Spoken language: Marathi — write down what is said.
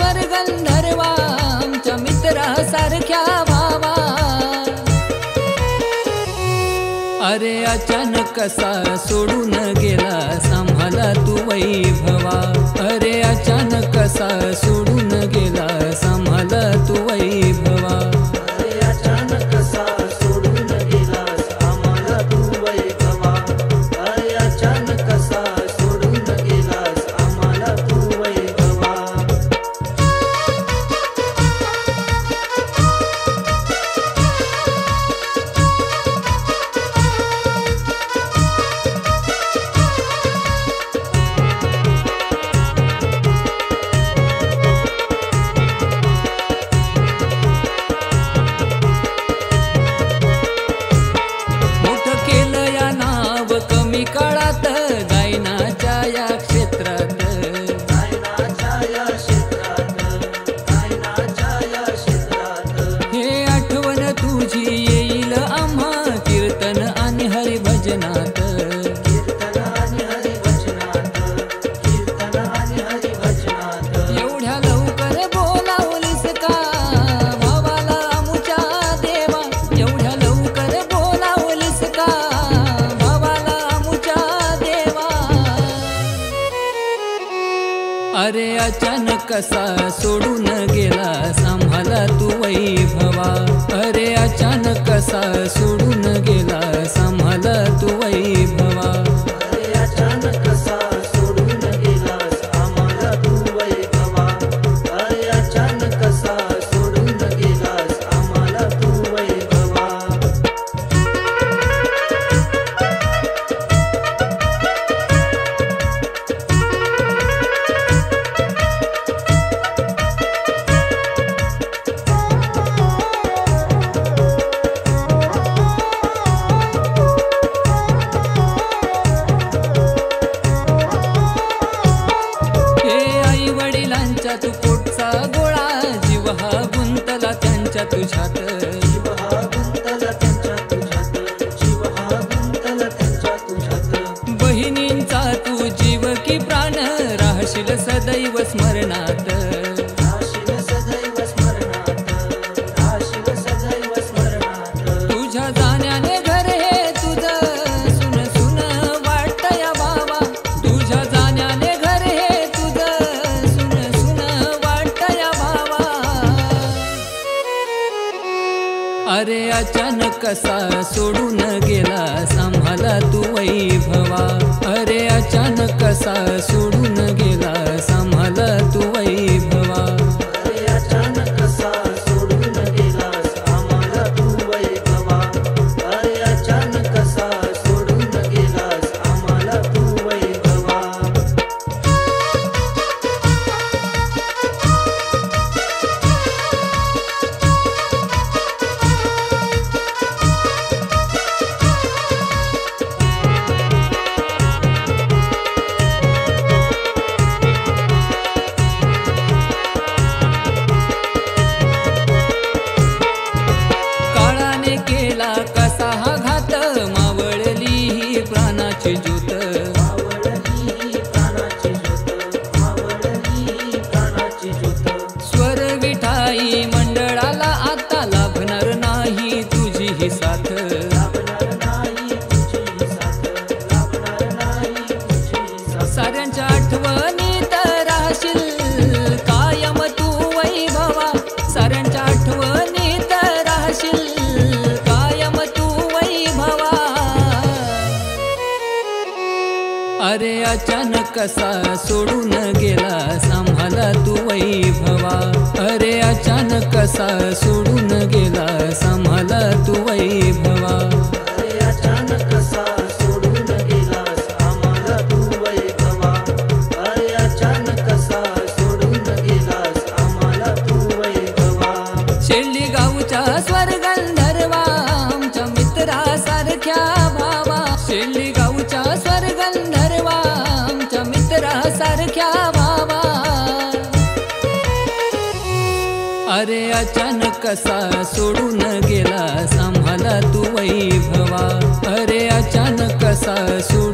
स्वर्गंधर्वा आमच्या मित्रासारख्या भावा। अरे अचानक कसा सोडून गेला आम्हाला तू वैभवा। अरे अचानक कसा सोडून गेला आम्हाला तू वैभवा। अरे अचानक कसा सोडून गेलास आम्हाला तू वैभवा। अरे अचानक कसा सोडून गेलास आम्हाला तू वैभवा। काळात गायनाच्या या क्षेत्रात हे आठवण तुझी येईल आम्हा कीर्तन आणि हरिभजनात। एवढ्या लवकर बोलावलीस का भावाला आमुच्या देवा। एवढ्या लवकर बोलावलीस का अरे अचानक कसा सोडून गेला आम्हाला तू वैभवा। अरे अचानक कसा सोडून गेला आम्हाला तू वैभवा। अरे अचानक कसा सोडून गेलास आम्हाला तू वैभवा। अरे अचानक कसा सोडून गेलास आम्हाला तू वैभवा। तू पोटचा गोळा जीव हा गुंतला त्यांच्या तुझ्यात। जीव हा गुंतला त्यांच्या तुझ्यात। जीव हा गुंतला त्यांच्या तुझ्यात। बहिणींचा तू जीव की प्राण राहशील सदैव स्मरणात। राहशील सदैव स्मरणात। राहशील सदैव स्मरणात। तुझ्या जाण्याने घर हे तुझं सुन सुन वाटतं या बाबा। तुझ्या जाण्याने घर हे तुझं अरे अचानक कसा सोडून गेला आम्हाला तू वैभवा। अरे अचानक कसा सोडून गेला आम्हाला तू वैभवा। अरे अचानक कसा सोडून गेलास आम्हाला तू वैभवा। अरे अचानक कसा सोडून गेलास आम्हाला तू वैभवा। कसा हा घात मावळली ही प्राणाची ज्योत। स्वर विठाई मंडळाला आता लाभणार नाही तुझी ही साथ। साऱ्यांच्या आठवणीत राहशील कायम तू वैभवा। साऱ्यांच्या आठवणीत राहशील अरे अचानक कसा सोडून गेला आम्हाला तू वैभवा। अरे अचानक कसा सोडून गेला आम्हाला तू वैभवा। अरे अचानक कसा सोडून गेलास आम्हाला तू वैभवा। अरे अचानक कसा सोडून गेलास आम्हाला तू वैभवा। शेळली गावच्या स्वर्गंधर्वा आमच्या मित्रासारख्या भावा। शेळली गावच्या स्वर्गंधर्वा आमच्या मित्रासारख्या भावा। अरे अचानक कसा सोडून गेला आम्हाला तू वैभवा। अरे अचानक कसा सोडून